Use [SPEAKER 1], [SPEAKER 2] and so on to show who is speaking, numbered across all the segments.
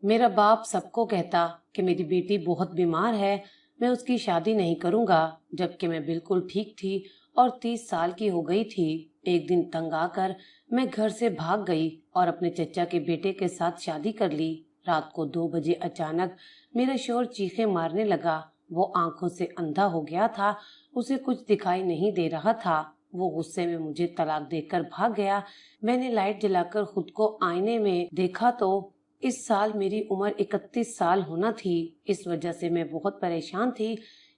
[SPEAKER 1] मेरा बाप सबको कहता कि मेरी बेटी बहुत बीमार है, मैं उसकी शादी नहीं करूंगा, जबकि मैं बिल्कुल ठीक थी और 30 साल की हो गई थी। एक दिन तंग आकर मैं घर से भाग गई और अपने चचा के बेटे के साथ शादी कर ली। रात को 2 बजे अचानक मेरा शोहर चीखें मारने लगा। वो आंखों से अंधा हो गया था, उसे कुछ दिखाई नहीं दे रहा था। वो गुस्से में मुझे तलाक देकर भाग गया। मैंने लाइट जलाकर खुद को आईने में देखा तो इस साल मेरी उम्र 31 साल होना थी। इस वजह से मैं बहुत परेशान थी,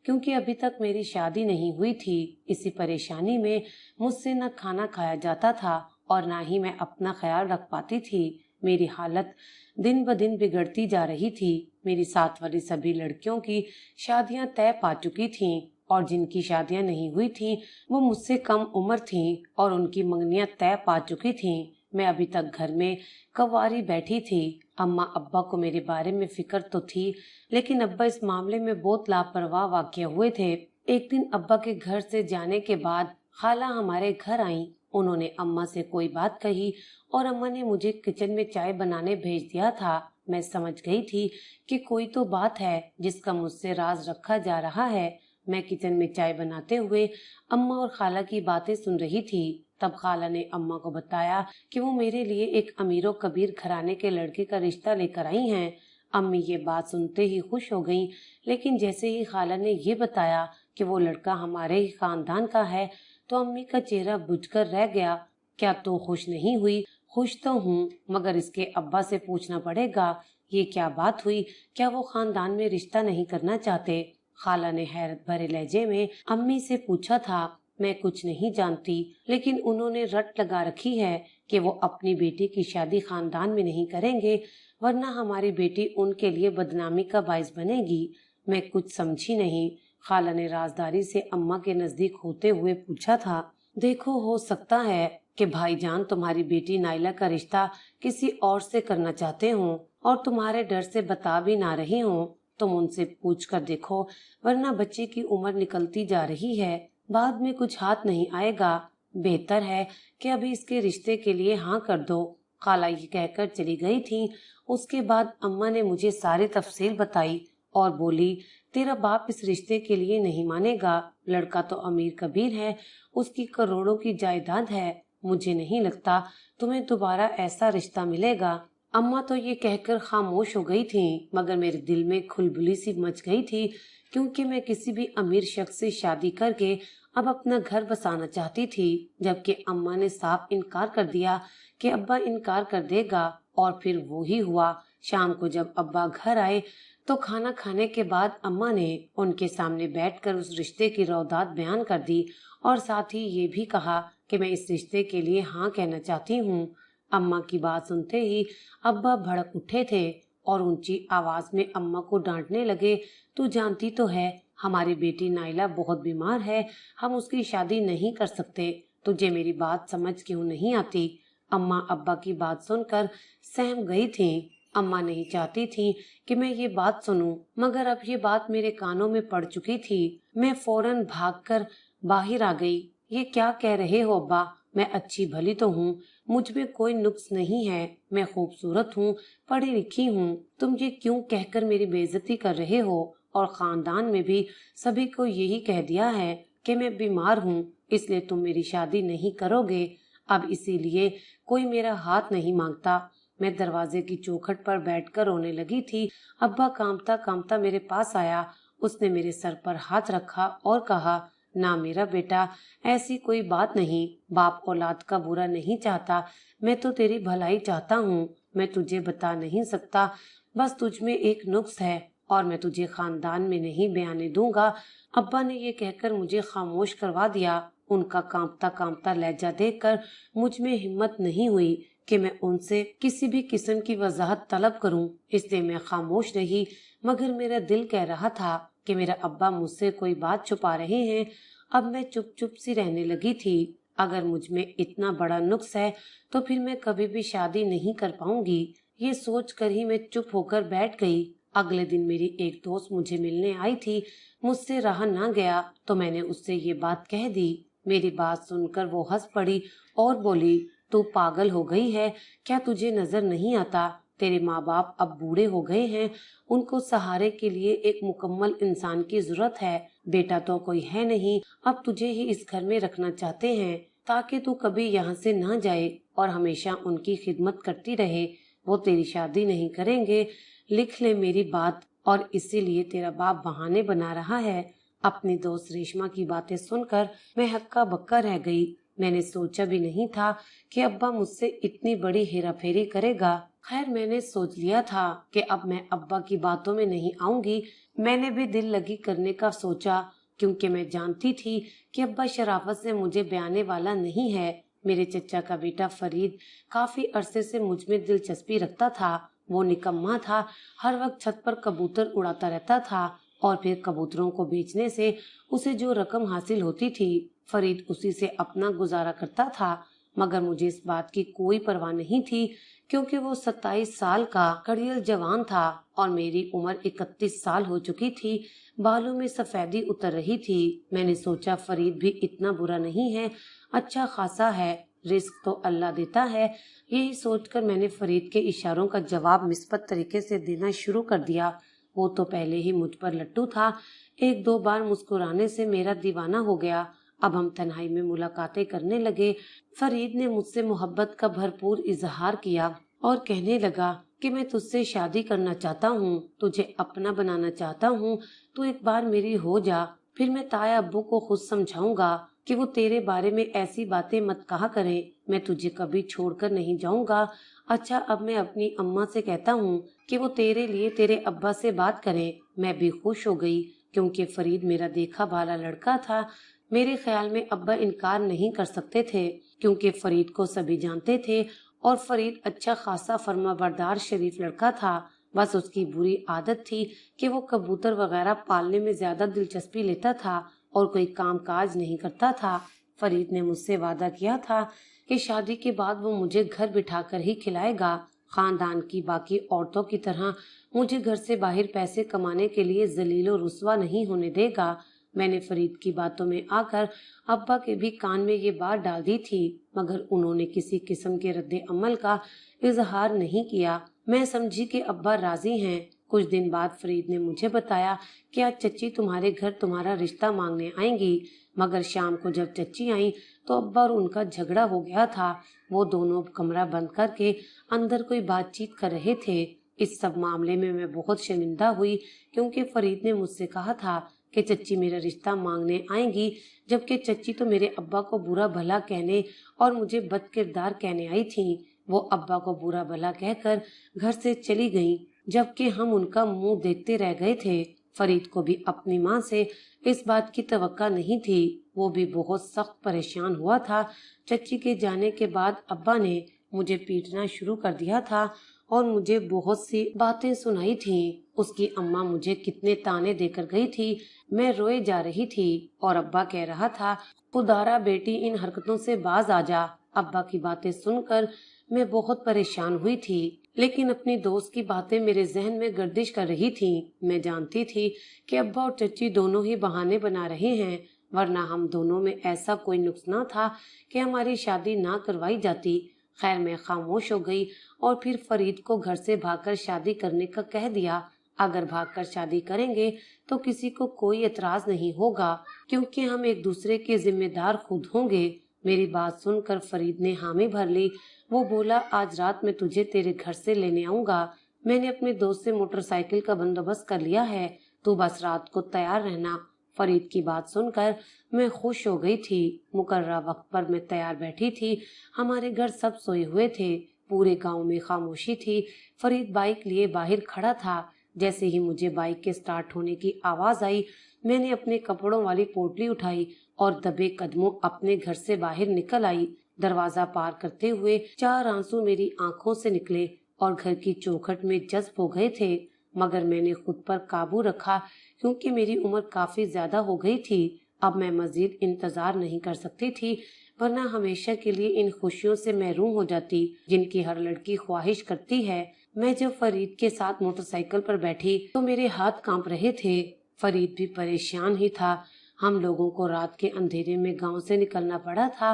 [SPEAKER 1] क्योंकि अभी तक मेरी शादी नहीं हुई थी। इसी परेशानी में मुझसे न खाना खाया जाता था और न ही मैं अपना ख्याल रख पाती थी। मेरी हालत दिन ब दिन बिगड़ती जा रही थी। मेरी साथ वाली सभी लड़कियों की शादियां तय पा चुकी थीं और जिनकी शादियां नहीं हुई थीं वो मुझसे कम उम्र थीं और उनकी मंगनियां तय पा चुकी थीं। मैं अभी तक घर में कवारी बैठी थी। अम्मा अब्बा को मेरे बारे में फिक्र तो थी, लेकिन अब्बा इस मामले में बहुत लापरवाह वाक़या हुए थे। एक दिन अब्बा के घर से जाने के बाद खाला हमारे घर आई। उन्होंने अम्मा से कोई बात कही और अम्मा ने मुझे किचन में चाय बनाने भेज दिया था। मैं समझ गई थी कि कोई तो बात है जिसका मुझसे राज रखा जा रहा है। मैं किचन में चाय बनाते हुए अम्मा और खाला की बातें सुन रही थी। तब खाला ने अम्मा को बताया कि वो मेरे लिए एक अमीरो कबीर घराने के लड़के का रिश्ता लेकर आई हैं। अम्मी ये बात सुनते ही खुश हो गईं, लेकिन जैसे ही खाला ने ये बताया कि वो लड़का हमारे ही खानदान का है तो अम्मी का चेहरा बुझकर रह गया। क्या तू खुश नहीं हुई? खुश तो हूँ, मगर इसके अब्बा से पूछना पड़ेगा ये क्या बात हुई, क्या वो खानदान में रिश्ता नहीं करना चाहते? खाला ने हैरत भरे लहजे में अम्मी से पूछा था। मैं कुछ नहीं जानती, लेकिन उन्होंने रट लगा रखी है कि वो अपनी बेटी की शादी खानदान में नहीं करेंगे, वरना हमारी बेटी उनके लिए बदनामी का बाइस बनेगी। मैं कुछ समझी नहीं। खाला ने राजदारी से अम्मा के नजदीक होते हुए पूछा था, देखो, हो सकता है कि भाईजान तुम्हारी बेटी नाइला का रिश्ता किसी और से करना चाहते हों और तुम्हारे डर से बता भी ना रहे हों। तुम उनसे पूछ कर देखो, वरना बच्चे की उम्र निकलती जा रही है, बाद में कुछ हाथ नहीं आएगा। बेहतर है कि अभी इसके रिश्ते के लिए हाँ कर दो। खाला ये कहकर चली गई थी। उसके बाद अम्मा ने मुझे सारी तफसील बताई और बोली, तेरा बाप इस रिश्ते के लिए नहीं मानेगा। लड़का तो अमीर कबीर है, उसकी करोड़ों की जायदाद है। मुझे नहीं लगता तुम्हें दोबारा ऐसा रिश्ता मिलेगा। अम्मा तो ये कहकर खामोश हो गई थी, मगर मेरे दिल में खुलबुली सी मच गई थी, क्योंकि मैं किसी भी अमीर शख्स से शादी करके अब अपना घर बसाना चाहती थी। जबकि अम्मा ने साफ इनकार कर दिया कि अब्बा इनकार कर देगा, और फिर वो ही हुआ। शाम को जब अब्बा घर आए तो खाना खाने के बाद अम्मा ने उनके सामने बैठकर उस रिश्ते की रौदात बयान कर दी और साथ ही ये भी कहा कि मैं इस रिश्ते के लिए हाँ कहना चाहती हूँ। अम्मा की बात सुनते ही अब्बा भड़क उठे थे और ऊंची आवाज में अम्मा को डांटने लगे, तू जानती तो है हमारी बेटी नाइला बहुत बीमार है, हम उसकी शादी नहीं कर सकते। तुझे मेरी बात समझ क्यों नहीं आती? अम्मा अब्बा की बात सुनकर सहम गई थी। अम्मा नहीं चाहती थी कि मैं ये बात सुनूं, मगर अब ये बात मेरे कानों में पड़ चुकी थी। मैं फौरन भागकर बाहर आ गई। ये क्या कह रहे हो अब्बा? मैं अच्छी भली तो हूँ, मुझ में कोई नुक्स नहीं है, मैं खूबसूरत हूँ, पढ़ी लिखी हूँ। तुम ये क्यों कहकर मेरी बेइज्जती कर रहे हो? और खानदान में भी सभी को यही कह दिया है कि मैं बीमार हूँ, इसलिए तुम मेरी शादी नहीं करोगे। अब इसीलिए कोई मेरा हाथ नहीं मांगता। मैं दरवाजे की चौखट पर बैठकर रोने लगी थी। अब्बा कांपता कांपता मेरे पास आया। उसने मेरे सर पर हाथ रखा और कहा, ना मेरा बेटा, ऐसी कोई बात नहीं। बाप औलाद का बुरा नहीं चाहता, मैं तो तेरी भलाई चाहता हूँ। मैं तुझे बता नहीं सकता, बस तुझ में एक नुक्स है और मैं तुझे खानदान में नहीं बयाने दूंगा। अब्बा ने ये कहकर मुझे खामोश करवा दिया। उनका कांपता कांपता लहजा देखकर मुझ में हिम्मत नहीं हुई कि मैं उनसे किसी भी किस्म की वजाहत तलब करूं, इसलिए मैं खामोश रही। मगर मेरा दिल कह रहा था कि मेरा अब्बा मुझसे कोई बात छुपा रहे हैं। अब मैं चुप चुप सी रहने लगी थी। अगर मुझ में इतना बड़ा नुक्स है तो फिर मैं कभी भी शादी नहीं कर पाऊंगी। ये सोच कर ही मैं चुप होकर बैठ गई। अगले दिन मेरी एक दोस्त मुझे मिलने आई थी। मुझसे रहा ना गया तो मैंने उससे ये बात कह दी। मेरी बात सुनकर वो हंस पड़ी और बोली, तू पागल हो गई है क्या? तुझे नजर नहीं आता तेरे माँ बाप अब बूढ़े हो गए हैं, उनको सहारे के लिए एक मुकम्मल इंसान की जरूरत है। बेटा तो कोई है नहीं, अब तुझे ही इस घर में रखना चाहते हैं ताकि तू कभी यहाँ से ना जाए और हमेशा उनकी खिदमत करती रहे। वो तेरी शादी नहीं करेंगे, लिख ले मेरी बात, और इसीलिए तेरा बाप बहाने बना रहा है। अपनी दोस्त रेशमा की बातें सुनकर मैं हक्का बक्का रह गई। मैंने सोचा भी नहीं था कि अब्बा मुझसे इतनी बड़ी हेराफेरी करेगा। खैर, मैंने सोच लिया था कि अब मैं अब्बा की बातों में नहीं आऊंगी। मैंने भी दिल लगी करने का सोचा, क्योंकि मैं जानती थी कि अब्बा शराफत से मुझे ब्याने वाला नहीं है। मेरे चचा का बेटा फरीद काफी अरसे से मुझ में दिलचस्पी रखता था। वो निकम्मा था, हर वक्त छत पर कबूतर उड़ाता रहता था और फिर कबूतरों को बेचने से उसे जो रकम हासिल होती थी, फरीद उसी से अपना गुजारा करता था। मगर मुझे इस बात की कोई परवाह नहीं थी, क्योंकि वो 27 साल का कड़ियल जवान था और मेरी उम्र 31 साल हो चुकी थी। बालों में सफेदी उतर रही थी। मैंने सोचा फरीद भी इतना बुरा नहीं है, अच्छा खासा है, रिस्क तो अल्लाह देता है। यही सोचकर मैंने फरीद के इशारों का जवाब मिस्बत तरीके से देना शुरू कर दिया। वो तो पहले ही मुझ पर लट्टू था। एक दो बार मुस्कुराने से मेरा दीवाना हो गया। अब हम तन्हाई में मुलाकातें करने लगे। फरीद ने मुझसे मोहब्बत का भरपूर इजहार किया और कहने लगा कि मैं तुझसे शादी करना चाहता हूँ, तुझे अपना बनाना चाहता हूँ, तू एक बार मेरी हो जा, फिर मैं ताया अब्बू को खुद समझाऊंगा कि वो तेरे बारे में ऐसी बातें मत कहा करें। मैं तुझे कभी छोड़कर नहीं जाऊंगा। अच्छा, अब मैं अपनी अम्मा से कहता हूँ कि वो तेरे लिए तेरे अब्बा से बात करें। मैं भी खुश हो गई, क्योंकि फरीद मेरा देखा भाला लड़का था। मेरे ख्याल में अब्बा इनकार नहीं कर सकते थे, क्योंकि फरीद को सभी जानते थे और फरीद अच्छा खासा फर्माबरदार शरीफ लड़का था। बस उसकी बुरी आदत थी कि वो कबूतर वगैरह पालने में ज्यादा दिलचस्पी लेता था और कोई काम काज नहीं करता था। फरीद ने मुझसे वादा किया था कि शादी के बाद वो मुझे घर बिठाकर ही खिलाएगा। खानदान की बाकी औरतों की तरह मुझे घर से बाहर पैसे कमाने के लिए जलीलो रुस्वा नहीं होने देगा। मैंने फरीद की बातों में आकर अब्बा के भी कान में ये बात डाल दी थी, मगर उन्होंने किसी किस्म के रद्दे अमल का इजहार नहीं किया। मैं समझी कि अब्बा राजी हैं। कुछ दिन बाद फरीद ने मुझे बताया कि आज चच्ची तुम्हारे घर तुम्हारा रिश्ता मांगने आएंगी। मगर शाम को जब चच्ची आई तो अब्बा और उनका झगड़ा हो गया था। वो दोनों कमरा बंद करके अंदर कोई बातचीत कर रहे थे। इस सब मामले में मैं बहुत शर्मिंदा हुई, क्योंकि फरीद ने मुझसे कहा था कि चच्ची मेरा रिश्ता मांगने आएंगी, जबकि चच्ची तो मेरे अब्बा को बुरा भला कहने और मुझे बदकिरदार कहने आई थी। वो अब्बा को बुरा भला कहकर घर से चली गईं, जबकि हम उनका मुंह देखते रह गए थे। फरीद को भी अपनी माँ से इस बात की तवक्का नहीं थी। वो भी बहुत सख्त परेशान हुआ था। चच्ची के जाने के बाद अब्बा ने मुझे पीटना शुरू कर दिया था और मुझे बहुत सी बातें सुनाई थी। उसकी अम्मा मुझे कितने ताने देकर गई थी। मैं रोए जा रही थी और अब्बा कह रहा था, खुदारा बेटी इन हरकतों से बाज आ जा। अब्बा की बातें सुनकर मैं बहुत परेशान हुई थी, लेकिन अपनी दोस्त की बातें मेरे जहन में गर्दिश कर रही थी। मैं जानती थी कि अब्बा और चच्ची दोनों ही बहाने बना रहे हैं, वरना हम दोनों में ऐसा कोई नुक्स ना था कि हमारी शादी ना करवाई जाती। खैर, मैं खामोश हो गई और फिर फरीद को घर से भागकर शादी करने का कह दिया। अगर भागकर शादी करेंगे तो किसी को कोई एतराज नहीं होगा, क्योंकि हम एक दूसरे के जिम्मेदार खुद होंगे। मेरी बात सुनकर फरीद ने हामी भर ली। वो बोला, आज रात मैं तुझे तेरे घर से लेने आऊंगा। मैंने अपने दोस्त से मोटरसाइकिल का बंदोबस्त कर लिया है, तू बस रात को तैयार रहना। फरीद की बात सुनकर मैं खुश हो गई थी। मुकर्रर वक्त पर मैं तैयार बैठी थी। हमारे घर सब सोए हुए थे। पूरे गांव में खामोशी थी। फरीद बाइक लिए बाहर खड़ा था। जैसे ही मुझे बाइक के स्टार्ट होने की आवाज आई, मैंने अपने कपड़ों वाली पोटली उठाई और दबे कदमों अपने घर से बाहर निकल आई। दरवाजा पार करते हुए 4 आंसू मेरी आंखों से निकले और घर की चौखट में जज्ब हो गए थे, मगर मैंने खुद पर काबू रखा, क्योंकि मेरी उम्र काफी ज्यादा हो गई थी। अब मैं मजीद इंतजार नहीं कर सकती थी, वरना हमेशा के लिए इन खुशियों से महरूम हो जाती जिनकी हर लड़की ख्वाहिश करती है। मैं जब फरीद के साथ मोटरसाइकिल पर बैठी तो मेरे हाथ कांप रहे थे। फरीद भी परेशान ही था। हम लोगों को रात के अंधेरे में गांव से निकलना पड़ा था।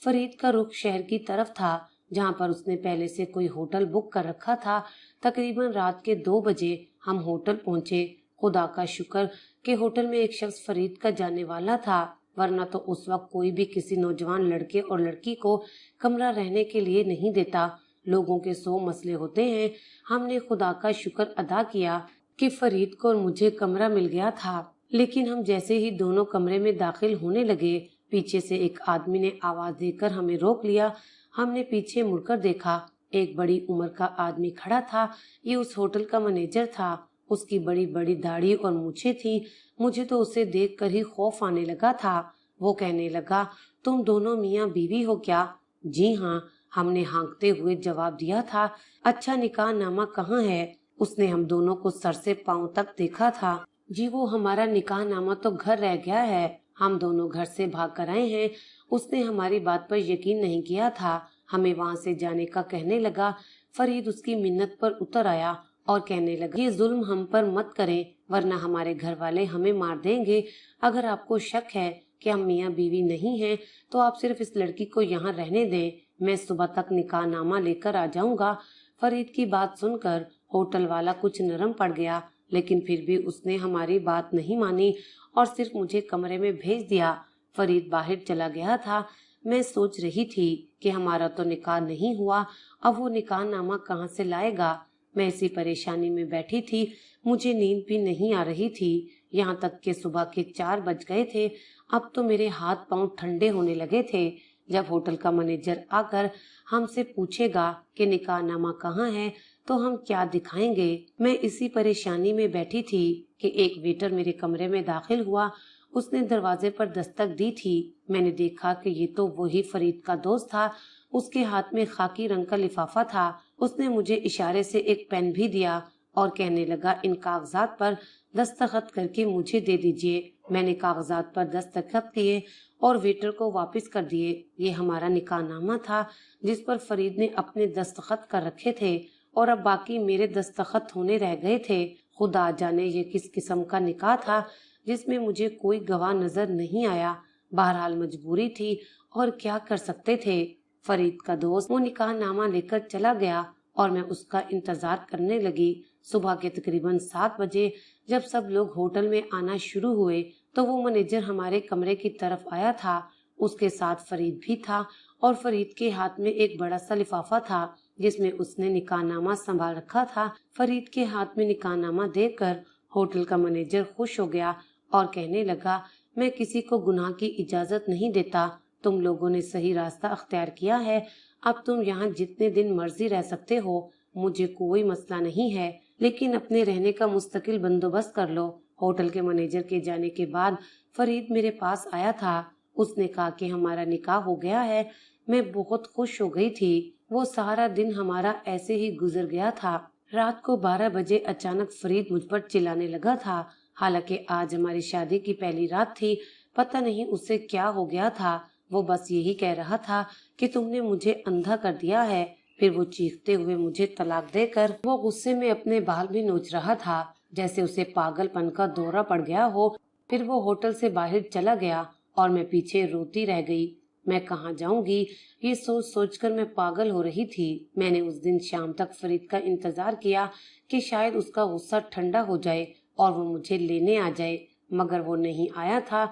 [SPEAKER 1] फरीद का रुख शहर की तरफ था। जहाँ पर उसने पहले से कोई होटल बुक कर रखा था। तकरीबन रात के 2 बजे हम होटल पहुंचे। खुदा का शुक्र कि होटल में एक शख्स फरीद का जाने वाला था, वरना तो उस वक्त कोई भी किसी नौजवान लड़के और लड़की को कमरा रहने के लिए नहीं देता। लोगों के 100 मसले होते हैं। हमने खुदा का शुक्र अदा किया कि फरीद को और मुझे कमरा मिल गया था। लेकिन हम जैसे ही दोनों कमरे में दाखिल होने लगे, पीछे से एक आदमी ने आवाज देकर हमें रोक लिया। हमने पीछे मुड़कर देखा, एक बड़ी उम्र का आदमी खड़ा था। ये उस होटल का मैनेजर था। उसकी बड़ी बड़ी दाढ़ी और मूछें थी। मुझे तो उसे देखकर ही खौफ आने लगा था। वो कहने लगा, तुम दोनों मियाँ बीवी हो क्या? जी हाँ, हमने हाँकते हुए जवाब दिया था। अच्छा, निकाह नामा कहाँ है? उसने हम दोनों को सर से पांव तक देखा था। जी, वो हमारा निकाह नामा तो घर रह गया है। हम दोनों घर से भाग कर आए हैं। उसने हमारी बात पर यकीन नहीं किया था। हमें वहाँ से जाने का कहने लगा। फरीद उसकी मिन्नत पर उतर आया और कहने लगा, ये जुल्म हम पर मत करें, वरना हमारे घर वाले हमें मार देंगे। अगर आपको शक है कि हम मियाँ बीवी नहीं हैं, तो आप सिर्फ इस लड़की को यहाँ रहने दें। मैं सुबह तक निकाह नामा लेकर आ जाऊंगा। फरीद की बात सुनकर होटल वाला कुछ नरम पड़ गया, लेकिन फिर भी उसने हमारी बात नहीं मानी और सिर्फ मुझे कमरे में भेज दिया। फरीद बाहर चला गया था। मैं सोच रही थी कि हमारा तो निकाह नहीं हुआ, अब वो निकाह नामा कहाँ से लाएगा। मैं इसी परेशानी में बैठी थी। मुझे नींद भी नहीं आ रही थी। यहाँ तक कि सुबह के 4 बज गए थे। अब तो मेरे हाथ पांव ठंडे होने लगे थे। जब होटल का मैनेजर आकर हमसे पूछेगा कि निकाह नामा कहाँ है, तो हम क्या दिखाएंगे। मैं इसी परेशानी में बैठी थी कि एक वेटर मेरे कमरे में दाखिल हुआ। उसने दरवाजे पर दस्तक दी थी। मैंने देखा कि ये तो वही फरीद का दोस्त था। उसके हाथ में खाकी रंग का लिफाफा था। उसने मुझे इशारे से एक पेन भी दिया और कहने लगा, इन कागजात पर दस्तखत करके मुझे दे दीजिए। मैंने कागजात पर दस्तखत किए और वेटर को वापस कर दिए। ये हमारा निकाहनामा था, जिस पर फरीद ने अपने दस्तखत कर रखे थे और अब बाकी मेरे दस्तखत होने रह गए थे। खुदा जाने ये किस किस्म का निकाह था, जिसमें मुझे कोई गवाह नजर नहीं आया। बहरहाल मजबूरी थी और क्या कर सकते थे। फरीद का दोस्त वो निकाहनामा लेकर चला गया और मैं उसका इंतजार करने लगी। सुबह के तकरीबन 7 बजे जब सब लोग होटल में आना शुरू हुए, तो वो मैनेजर हमारे कमरे की तरफ आया था। उसके साथ फरीद भी था और फरीद के हाथ में एक बड़ा सा लिफाफा था, जिसमें उसने निकाहनामा संभाल रखा था। फरीद के हाथ में निकाहनामा देखकर होटल का मैनेजर खुश हो गया और कहने लगा, मैं किसी को गुनाह की इजाजत नहीं देता। तुम लोगों ने सही रास्ता अख्तियार किया है। अब तुम यहाँ जितने दिन मर्जी रह सकते हो, मुझे कोई मसला नहीं है, लेकिन अपने रहने का मुस्तकिल बंदोबस्त कर लो। होटल के मैनेजर के जाने के बाद फरीद मेरे पास आया था। उसने कहा कि हमारा निकाह हो गया है। मैं बहुत खुश हो गई थी। वो सारा दिन हमारा ऐसे ही गुजर गया था। रात को 12 बजे अचानक फरीद मुझ पर चिल्लाने लगा था। हालांकि आज हमारी शादी की पहली रात थी। पता नहीं उसे क्या हो गया था। वो बस यही कह रहा था कि तुमने मुझे अंधा कर दिया है। फिर वो चीखते हुए मुझे तलाक देकर वो गुस्से में अपने बाल भी नोच रहा था, जैसे उसे पागलपन का दौरा पड़ गया हो। फिर वो होटल से बाहर चला गया और मैं पीछे रोती रह गई। मैं कहाँ जाऊंगी, ये सोच सोचकर मैं पागल हो रही थी। मैंने उस दिन शाम तक फरीद का इंतजार किया कि शायद उसका गुस्सा ठंडा हो जाए और वो मुझे लेने आ जाए, मगर वो नहीं आया था।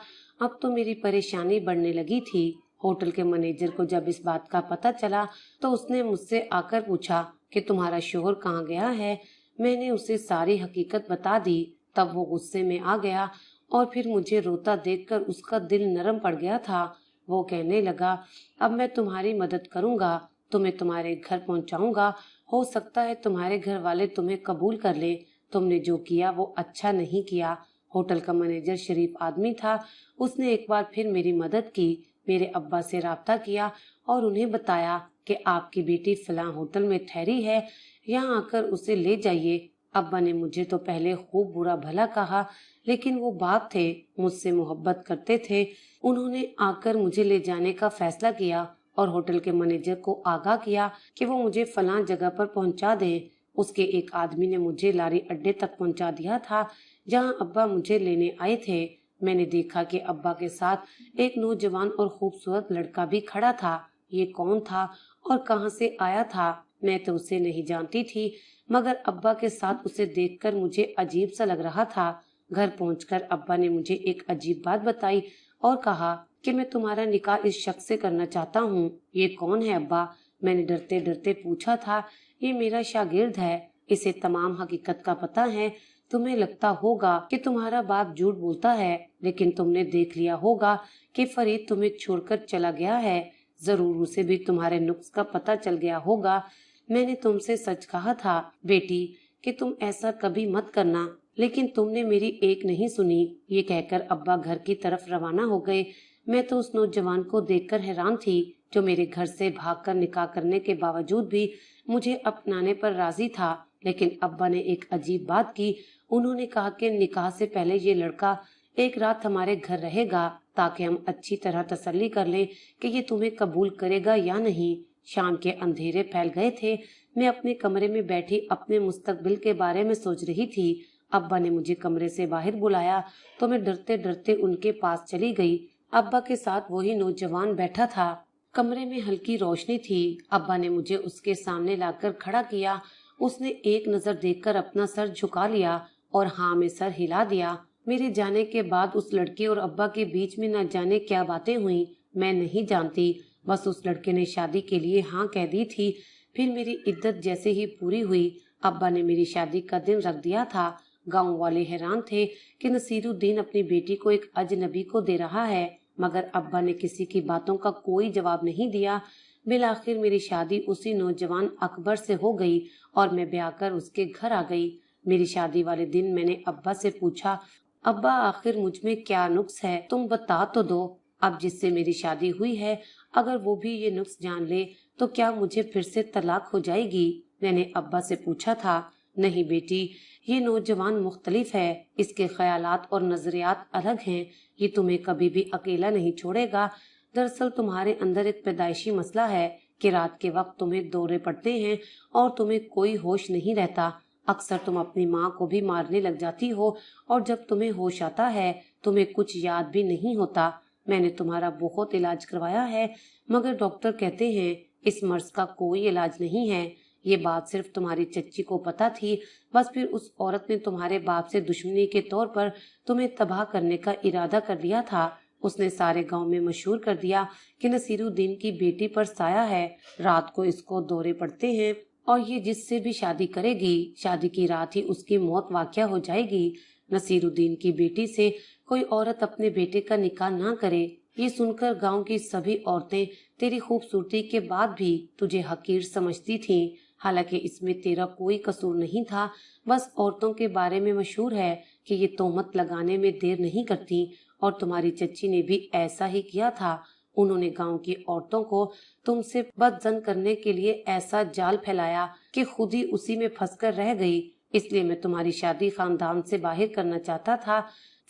[SPEAKER 1] अब तो मेरी परेशानी बढ़ने लगी थी। होटल के मैनेजर को जब इस बात का पता चला, तो उसने मुझसे आकर पूछा कि तुम्हारा शोहर कहाँ गया है। मैंने उसे सारी हकीकत बता दी। तब वो गुस्से में आ गया और फिर मुझे रोता देखकर उसका दिल नरम पड़ गया था। वो कहने लगा, अब मैं तुम्हारी मदद करूंगा, तुम्हें तुम्हारे घर पहुंचाऊंगा। हो सकता है तुम्हारे घर वाले तुम्हें कबूल कर ले। तुमने जो किया वो अच्छा नहीं किया। होटल का मैनेजर शरीफ आदमी था। उसने एक बार फिर मेरी मदद की। मेरे अब्बा से राब्ता किया और उन्हें बताया कि आपकी बेटी फलां होटल में ठहरी है, यहाँ आकर उसे ले जाइए। अब्बा ने मुझे तो पहले खूब बुरा भला कहा, लेकिन वो बाप थे, मुझसे मोहब्बत करते थे। उन्होंने आकर मुझे ले जाने का फैसला किया और होटल के मैनेजर को आगाह किया कि वो मुझे फलां जगह पर पहुंचा दे। उसके एक आदमी ने मुझे लारी अड्डे तक पहुंचा दिया था, जहाँ अब्बा मुझे लेने आए थे। मैंने देखा कि अब्बा के साथ एक नौजवान और खूबसूरत लड़का भी खड़ा था। ये कौन था और कहाँ से आया था। मैं तो उसे नहीं जानती थी, मगर अब्बा के साथ उसे देखकर मुझे अजीब सा लग रहा था। घर पहुंचकर अब्बा ने मुझे एक अजीब बात बताई और कहा कि मैं तुम्हारा निकाह इस शख्स से करना चाहता हूँ। ये कौन है अब्बा? मैंने डरते डरते पूछा था। ये मेरा शागिर्द है, इसे तमाम हकीकत का पता है। तुम्हें लगता होगा कि तुम्हारा बाप झूठ बोलता है, लेकिन तुमने देख लिया होगा कि फरीद तुम्हें छोड़कर चला गया है। जरूर उसे भी तुम्हारे नुक्स का पता चल गया होगा। मैंने तुमसे सच कहा था बेटी कि तुम ऐसा कभी मत करना, लेकिन तुमने मेरी एक नहीं सुनी। ये कहकर अब्बा घर की तरफ रवाना हो गए। मैं तो उस नौजवान को देखकर हैरान थी, जो मेरे घर से भागकर निकाह करने के बावजूद भी मुझे अपनाने पर राजी था। लेकिन अब्बा ने एक अजीब बात की। उन्होंने कहा कि निकाह से पहले ये लड़का एक रात हमारे घर रहेगा, ताकि हम अच्छी तरह तसल्ली कर लें कि ये तुम्हें कबूल करेगा या नहीं। शाम के अंधेरे फैल गए थे। मैं अपने कमरे में बैठी अपने मुस्तकबिल के बारे में सोच रही थी। अब्बा ने मुझे कमरे से बाहर बुलाया तो मैं डरते डरते उनके पास चली गई। अब्बा के साथ वही नौजवान बैठा था। कमरे में हल्की रोशनी थी। अब्बा ने मुझे उसके सामने लाकर खड़ा किया। उसने एक नजर देखकर अपना सर झुका लिया और हाँ में सर हिला दिया। मेरे जाने के बाद उस लड़के और अब्बा के बीच में न जाने क्या बातें हुई, मैं नहीं जानती। बस उस लड़के ने शादी के लिए हाँ कह दी थी। फिर मेरी इद्दत जैसे ही पूरी हुई, अब्बा ने मेरी शादी का दिन रख दिया था। गांव वाले हैरान थे कि नसीरुद्दीन अपनी बेटी को एक अजनबी को दे रहा है, मगर अब्बा ने किसी की बातों का कोई जवाब नहीं दिया। बिलाखिर मेरी शादी उसी नौजवान अकबर से हो गई और मैं ब्याह कर उसके घर आ गई। मेरी शादी वाले दिन मैंने अब्बा से पूछा, अब्बा आखिर मुझ में क्या नुक्स है, तुम बता तो दो। अब जिससे मेरी शादी हुई है, अगर वो भी ये नुक्स जान ले तो क्या मुझे फिर से तलाक हो जाएगी? मैंने अब्बा से पूछा था। नहीं बेटी, ये नौजवान मुख्तलिफ है, इसके ख्यालात और नजरियात अलग हैं। ये तुम्हें कभी भी अकेला नहीं छोड़ेगा। दरअसल तुम्हारे अंदर एक पैदाइशी मसला है कि रात के वक्त तुम्हें दौरे पड़ते हैं और तुम्हें कोई होश नहीं रहता। अक्सर तुम अपनी माँ को भी मारने लग जाती हो और जब तुम्हें होश आता है तुम्हें कुछ याद भी नहीं होता। मैंने तुम्हारा बहुत इलाज करवाया है, मगर डॉक्टर कहते हैं इस मर्ज का कोई इलाज नहीं है। ये बात सिर्फ तुम्हारी चच्ची को पता थी। बस फिर उस औरत ने तुम्हारे बाप से दुश्मनी के तौर पर तुम्हें तबाह करने का इरादा कर लिया था। उसने सारे गांव में मशहूर कर दिया कि नसीरुद्दीन की बेटी पर साया है। रात को इसको दौरे पड़ते हैं और ये जिससे भी शादी करेगी, शादी की रात ही उसकी मौत वाक़या हो जाएगी। नसीरुद्दीन की बेटी से कोई औरत अपने बेटे का निकाह ना करे। ये सुनकर गांव की सभी औरतें तेरी खूबसूरती के बाद भी तुझे हकीर समझती थीं। हालांकि इसमें तेरा कोई कसूर नहीं था। बस औरतों के बारे में मशहूर है कि ये तोहमत लगाने में देर नहीं करती, और तुम्हारी चच्ची ने भी ऐसा ही किया था। उन्होंने गांव की औरतों को तुमसे बदजन करने के लिए ऐसा जाल फैलाया कि खुद ही उसी में फंसकर रह गई। इसलिए मैं तुम्हारी शादी खानदान से बाहर करना चाहता था।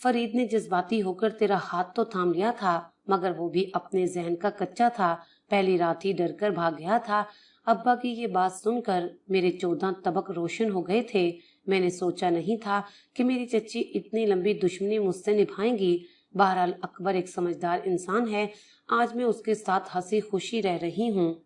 [SPEAKER 1] फरीद ने जज्बाती होकर तेरा हाथ तो थाम लिया था, मगर वो भी अपने जहन का कच्चा था। पहली रात ही डर कर भाग गया था। अब्बा की ये बात सुनकर मेरे 14 तबक रोशन हो गए थे। मैंने सोचा नहीं था कि मेरी चच्ची इतनी लंबी दुश्मनी मुझसे निभाएंगी। बहरहाल अकबर एक समझदार इंसान है। आज मैं उसके साथ हंसी खुशी रह रही हूँ।